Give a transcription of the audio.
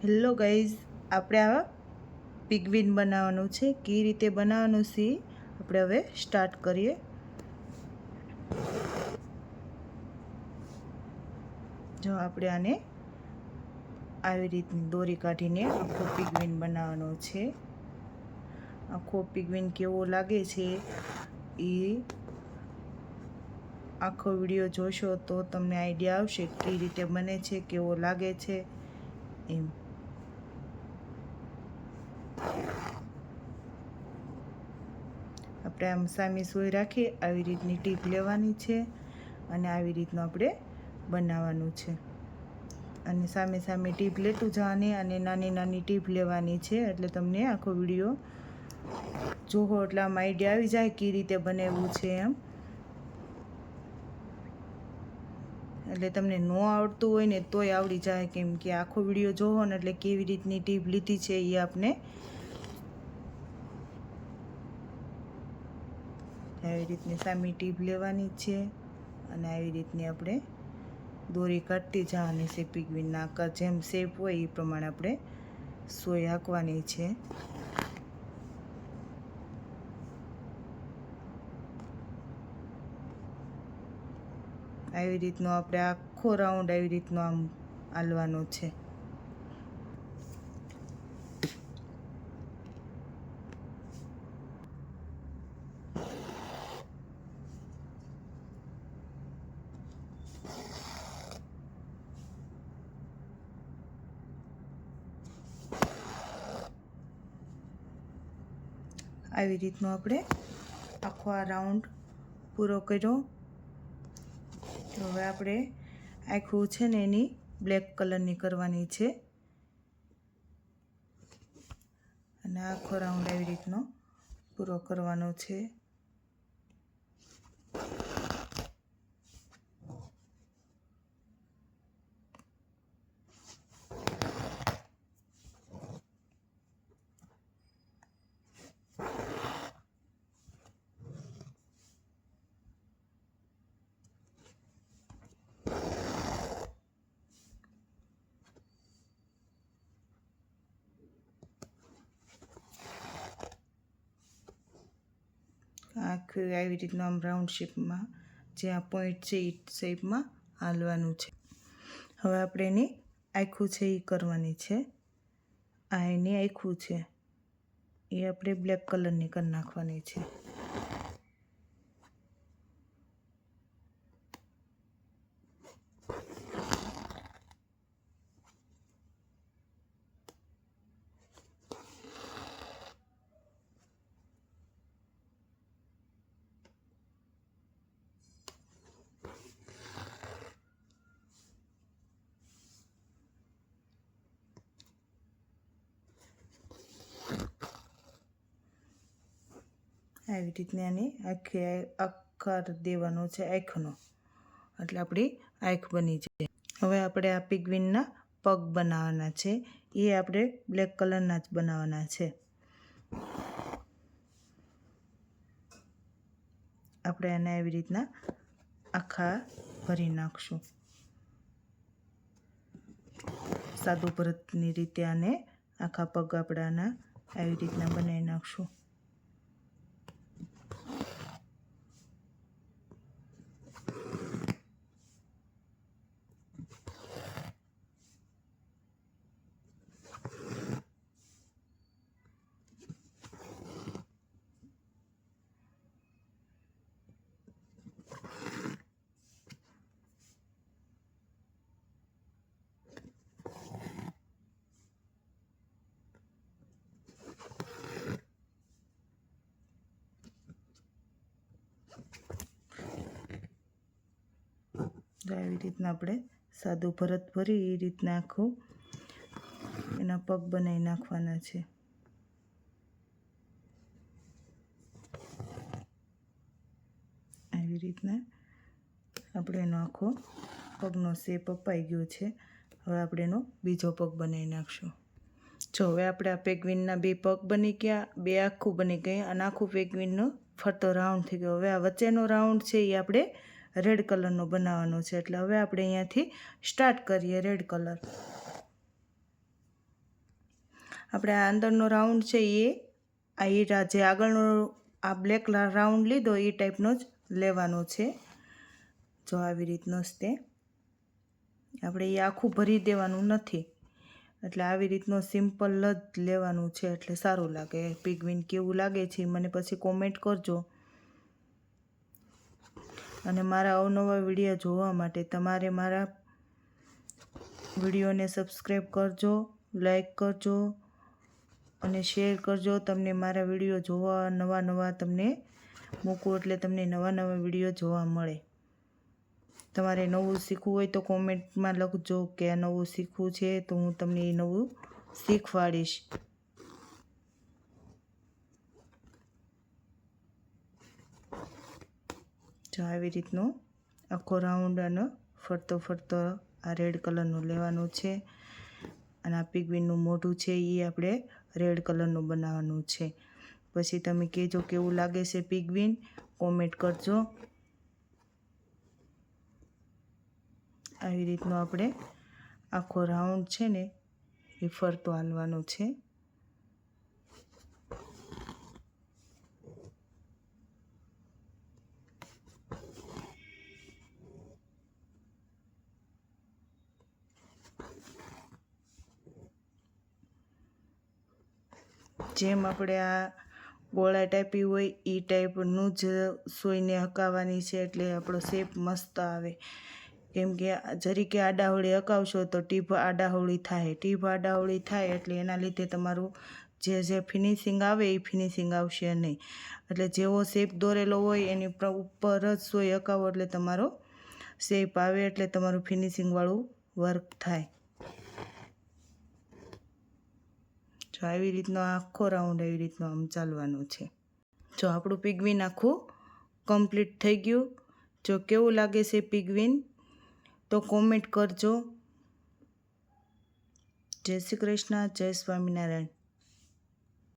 Hello guys, આપણે આ પિગવીન બનાવવાનું છે. કઈ રીતે બનાવવાનું છે આપણે હવે સ્ટાર્ટ કરીએ. જો આપણે આને આવી રીતની દોરી કાઢીને આખો પિગવીન બનાવવાનો છે. આખો પિગવીન કેવો લાગે છે એ આખો વિડીયો જોશો તો તમને આઈડિયા આવશે કઈ રીતે બને છે, કેવો લાગે છે એમ. આપણે આમ સામી સોય રાખી આવી રીતની ટીપ લેવાની છે અને આવી રીતનું આપણે બનાવવાનું છે. અને સામે સામે ટીપ લેતું જવાની અને નાની નાની ટીપ લેવાની છે, એટલે તમને આખો વિડીયો જોવો એટલે આમ આઈડિયા આવી જાય કઈ રીતે બનાવવું છે એમ. એટલે તમને ન આવડતું હોય ને તોય આવડી જાય, કેમ કે આખો વિડીયો જોવો ને એટલે કેવી રીતની ટીપ લીધી છે એ આપણે આવી રીતની સામી ટીપ લેવાની છે અને આવી રીતની આપણે દોરી કાઢતી જવાની છે. પિગવીનના આકાર જેમ શેપ હોય એ પ્રમાણે આપણે સોય હાંકવાની છે. આવી રીતનો આપણે આખો રાઉન્ડ આવી રીતનો આમ હાલવાનો છે. આવી રીતનો આપણે આખો આ રાઉન્ડ પૂરો કર્યો. હવે આપણે આખું છે ને એની બ્લેક કલરની કરવાની છે અને આખો રાઉન્ડ આવી રીતનો પૂરો કરવાનો છે. આખું આવી રીતનું આમ રાઉન્ડ શેપમાં જે આ પોઈન્ટ છે એ શેપમાં હાલવાનું છે. હવે આપણે એની આખું છે એ કરવાની છે. આ એની આખું છે એ આપણે બ્લેક કલરની કરી નાખવાની છે. આવી રીતની આની આકાર દેવાનો છે આંખનો, એટલે આપણી આંખ બની જાય. હવે આપણે આ પિગવીનના પગ બનાવવાના છે, એ આપણે બ્લેક કલરના જ બનાવવાના છે. આપણે આને આવી રીતના આખા ભરી નાખશું. સાદું ભરતની રીતે આને આખા પગ આપણે આના આવી રીતના બનાવી નાખશું. આવી રીતના આપણે સાદું ભરત ભરી એ રીતના આખું એના પગ બનાવી નાખવાના છે. આવી રીતના આપણે એનો આખો પગનો શેપ અપાઈ ગયો છે. હવે આપણે એનો બીજો પગ બનાવી નાખશું. જો હવે આપણે આ પેગ્વિનના બે પગ બની ગયા, બે આખું બની ગયા અને આખું પેગ્વિનનો ફરતો રાઉન્ડ થઈ ગયો. હવે આ વચ્ચેનો રાઉન્ડ છે એ આપણે રેડ કલરનો બનાવવાનો છે, એટલે હવે આપણે અહીંયાથી સ્ટાર્ટ કરીએ. રેડ કલર આપણે આ અંદરનો રાઉન્ડ છે એ જે આગળનો આ બ્લેક રાઉન્ડ લીધો એ ટાઈપનો જ લેવાનો છે. જો આવી રીતનો જ તે આપણે એ આખું ભરી દેવાનું નથી, એટલે આવી રીતનો સિમ્પલ જ લેવાનું છે, એટલે સારું લાગે. પિગવીન કેવું લાગે છે મને પછી કોમેન્ટ કરજો. અને મારા અવનવા વિડીયો જોવા માટે તમારે મારા વિડીયોને સબસ્ક્રાઈબ કરજો, લાઈક કરજો અને શેર કરજો. તમને મારા વિડીયો જોવા નવા તમને મૂકું એટલે તમને નવા વિડીયો જોવા મળે. તમારે નવું શીખવું હોય તો કોમેન્ટમાં લખજો કે આ નવું શીખવું છે, તો હું તમને એ નવું શીખવાડીશ. જો આવી રીતનો આખો રાઉન્ડ અને ફરતો આ રેડ કલરનું લેવાનું છે. અને આ પિગવીનનું મોઢું છે એ આપણે રેડ કલરનું બનાવવાનું છે. પછી તમે કહેજો કેવું લાગે છે પિગવીન, કોમેન્ટ કરજો. આવી રીતનો આપણે આખો રાઉન્ડ છે ને એ ફરતો હાલવાનો છે. જેમ આપણે આ ગોળા ટાઈપી હોય એ ટાઈપનું જ સોયને હકાવવાની છે, એટલે આપણો શેપ મસ્ત આવે. કેમ કે જરીકે આડાહવળી હકાવશો તો ટીપ આડાહવળી થાય, એટલે એના લીધે તમારું જે ફિનિશિંગ આવે એ ફિનિશિંગ આવશે નહીં. એટલે જેવો શેપ દોરેલો હોય એની ઉપર જ સોય હકાવો એટલે તમારો શેપ આવે, એટલે તમારું ફિનિશિંગવાળું વર્ક થાય. જો આવી રીતનો આખો રાઉન્ડ એવી રીતનો આમ ચાલવાનું છે. જો આપણું પિગવીન આખું કમ્પ્લીટ થઈ ગયું. જો કેવું લાગે છે પિગવીન તો કોમેન્ટ કરજો. જય શ્રી કૃષ્ણ, જય સ્વામિનારાયણ.